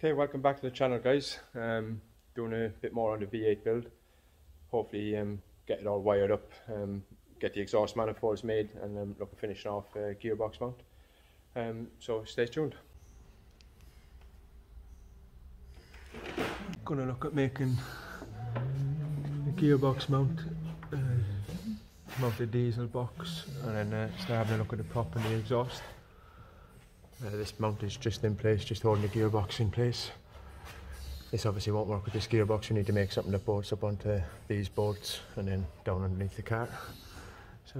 Okay, welcome back to the channel, guys. Doing a bit more on the V8 build. Hopefully get it all wired up, get the exhaust manifolds made, and look at finishing off gearbox mount. So stay tuned. Gonna look at making the gearbox mount, mount the diesel box, and then start having a look at the prop and the exhaust. This mount is just in place, just holding the gearbox in place. This obviously won't work with this gearbox. We need to make something that bolts up onto these bolts and then down underneath the car. So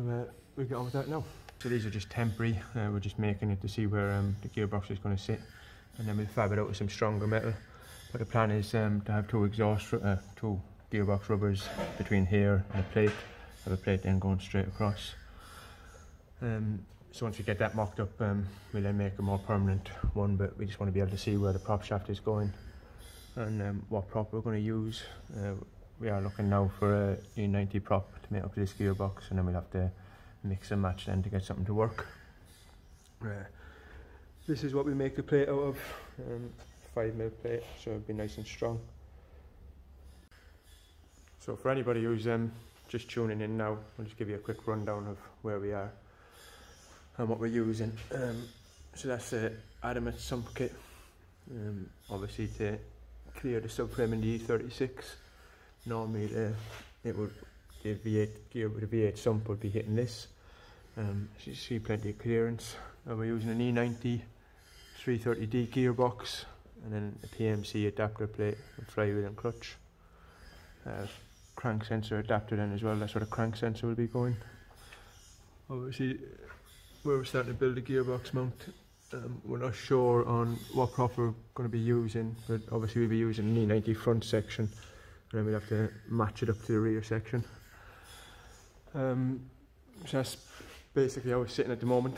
we'll get on with that now. So these are just temporary. We're just making it to see where the gearbox is going to sit, and then we'll fab it out with some stronger metal. But the plan is to have two gearbox rubbers between here and a plate. Have a plate then going straight across. So once we get that mocked up, we'll then make a more permanent one, but we just want to be able to see where the prop shaft is going and what prop we're going to use. We are looking now for a E90 prop to make up to this gearbox, and then we'll have to mix and match then to get something to work. This is what we make the plate out of, 5mm plate, so it'll be nice and strong. So for anybody who's just tuning in now, I'll just give you a quick rundown of where we are and what we're using. So that's the adamant sump kit, obviously to clear the subframe in the E36. Normally the V8 gear with the V8 sump would be hitting this. So you see plenty of clearance. And we're using an E90 330D gearbox, and then a PMC adapter plate with flywheel and clutch. Crank sensor adapter then as well, that's where the crank sensor will be going. Obviously where we're starting to build a gearbox mount, we're not sure on what prop we're going to be using, but obviously we'll be using an E90 front section, and then we'll have to match it up to the rear section. So that's basically how we're sitting at the moment.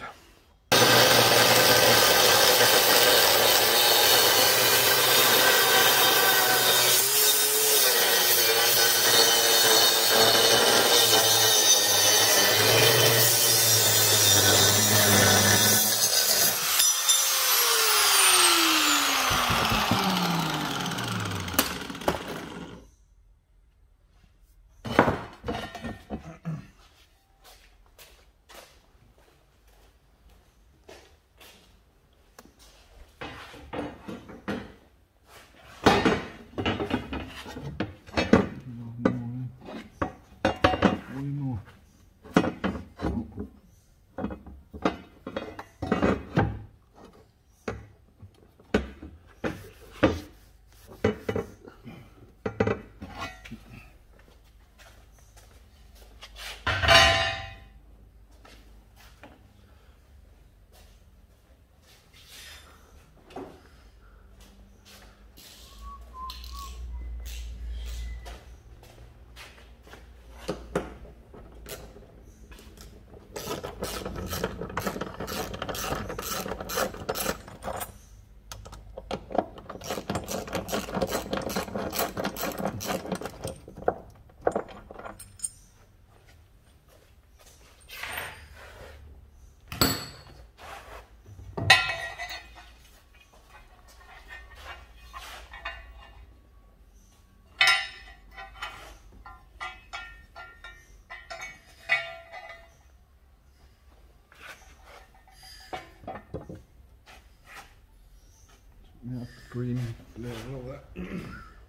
Yeah, green layer, all that.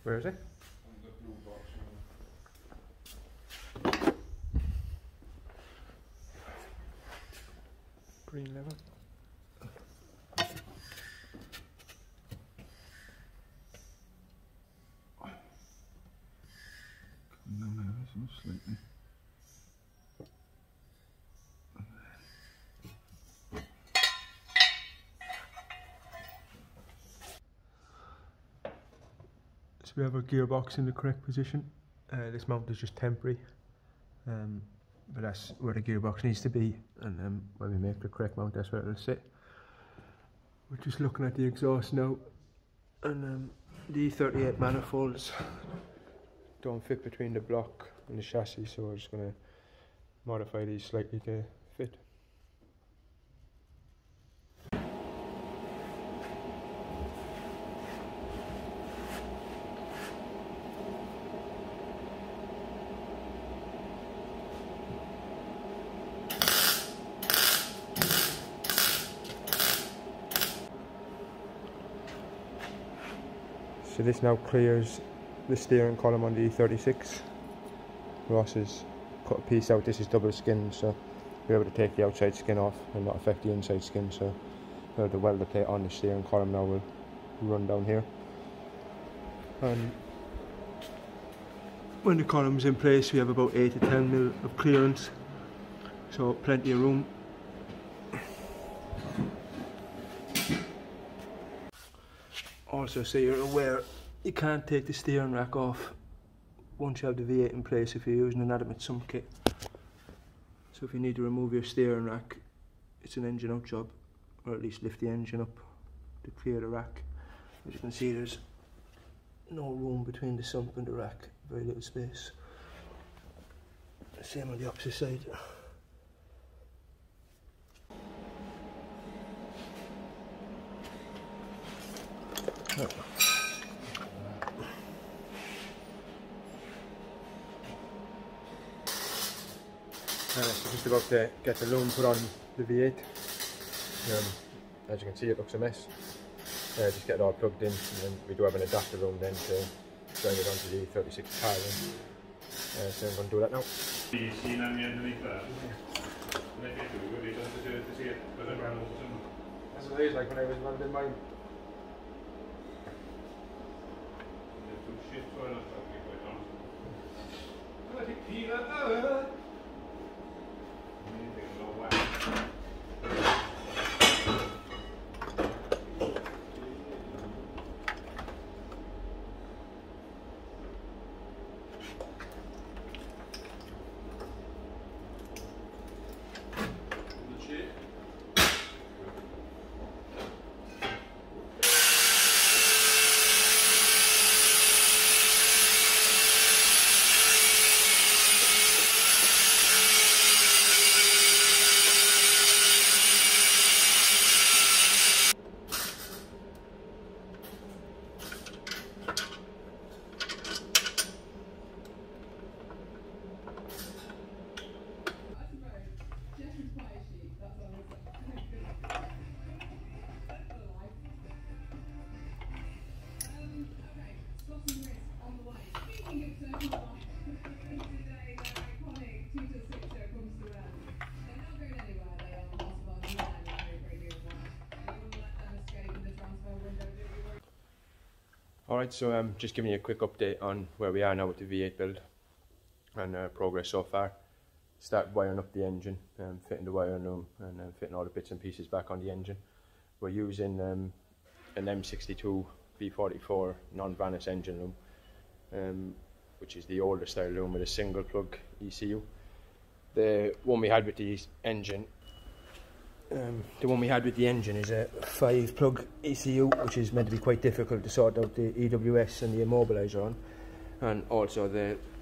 Where is it? On the blue box. Green level. Come down there, so slightly. So we have our gearbox in the correct position. This mount is just temporary, but that's where the gearbox needs to be, and when we make the correct mount, that's where it'll sit. We're just looking at the exhaust now, and the E38 manifolds don't fit between the block and the chassis, so we're just going to modify these slightly to fit. So this now clears the steering column on the E36. Ross has cut a piece out. This is double skin, so we're able to take the outside skin off and not affect the inside skin. So the welder plate on the steering column now will run down here. And when the column's in place, we have about 8 to 10 mil of clearance, so plenty of room. Also, so you're aware, you can't take the steering rack off once you have the V8 in place if you're using an adamant sump kit. So if you need to remove your steering rack, it's an engine out job, or at least lift the engine up to clear the rack. As you can see, there's no room between the sump and the rack, very little space. Same on the opposite side. So just about to get the loom put on the V8. As you can see, it looks a mess. Just get it all plugged in, and then we do have an adapter loom then to join it onto the E36 car. So I'm going to do that now. That's what it is like when I was welding mine. Alright, so just giving you a quick update on where we are now with the V8 build and progress so far. Started wiring up the engine, fitting the wiring loom and fitting all the bits and pieces back on the engine. We're using an M62B44 non-Vanis engine loom, which is the older style loom with a single plug ECU. The one we had with the engine is a 5-plug ECU, which is meant to be quite difficult to sort out the EWS and the immobiliser on, and also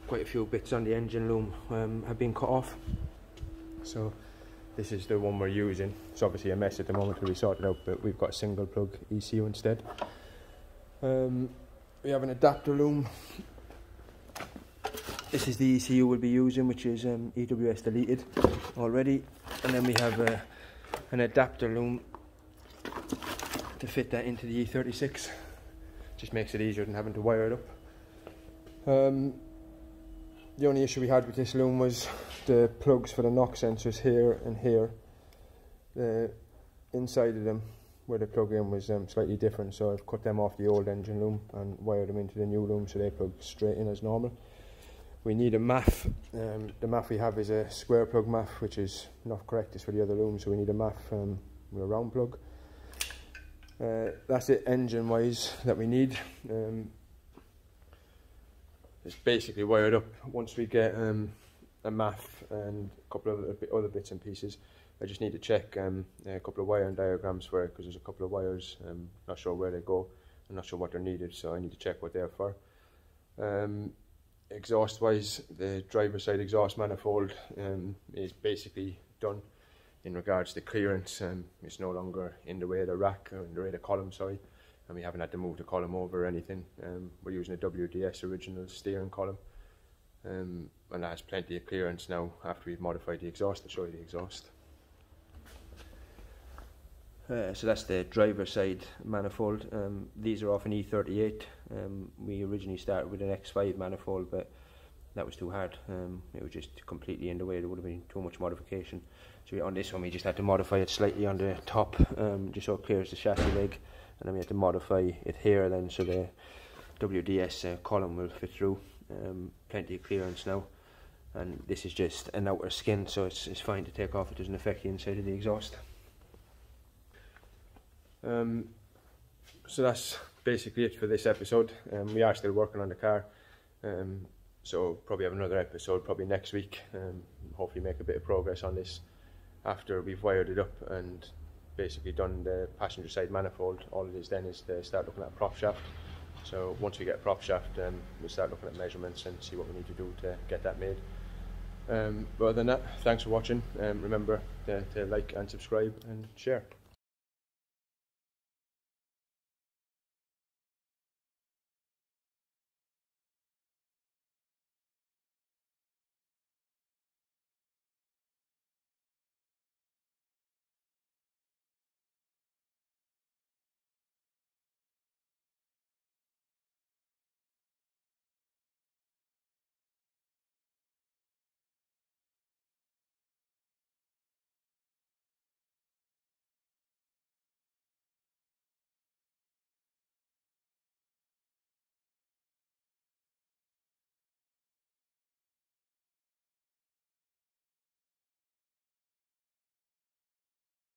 quite a few bits on the engine loom have been cut off. So this is the one we're using. It's obviously a mess at the moment till we sort it out, but we've got a single plug ECU instead. We have an adapter loom. This is the ECU we'll be using, which is EWS deleted already, and then we have an adapter loom to fit that into the E36. Just makes it easier than having to wire it up. The only issue we had with this loom was the plugs for the knock sensors here and here. The inside of them where they plug in was slightly different, so I've cut them off the old engine loom and wired them into the new loom so they plug straight in as normal. We need a MAF. The MAF we have is a square plug MAF, which is not correct as for the other loom, so we need a MAF with a round plug. That's it engine wise that we need. It's basically wired up. Once we get a MAF and a couple of other bits and pieces, I just need to check a couple of wiring diagrams for it, because there's a couple of wires, not sure where they go, I'm not sure what they're needed, so I need to check what they're for. Exhaust wise, the driver side exhaust manifold is basically done in regards to clearance. It's no longer in the way of the rack, or in the way of the column, sorry, and we haven't had to move the column over or anything. We're using a WDS original steering column, and that has plenty of clearance now after we've modified the exhaust. I'll show you the exhaust. So that's the driver side manifold. These are off an E38. We originally started with an X5 manifold, but that was too hard. It was just completely in the way. There would have been too much modification. So on this one we just had to modify it slightly on the top, just so it clears the chassis leg, and then we had to modify it here then so the WDS column will fit through. Plenty of clearance now, and this is just an outer skin, so it's fine to take off. It doesn't affect the inside of the exhaust. So that's basically it for this episode. We are still working on the car, so probably have another episode probably next week. Hopefully make a bit of progress on this after we've wired it up and basically done the passenger side manifold. All it is then is to start looking at a prop shaft. So once we get a prop shaft, we'll start looking at measurements and see what we need to do to get that made. But other than that, thanks for watching. Remember to like and subscribe and share.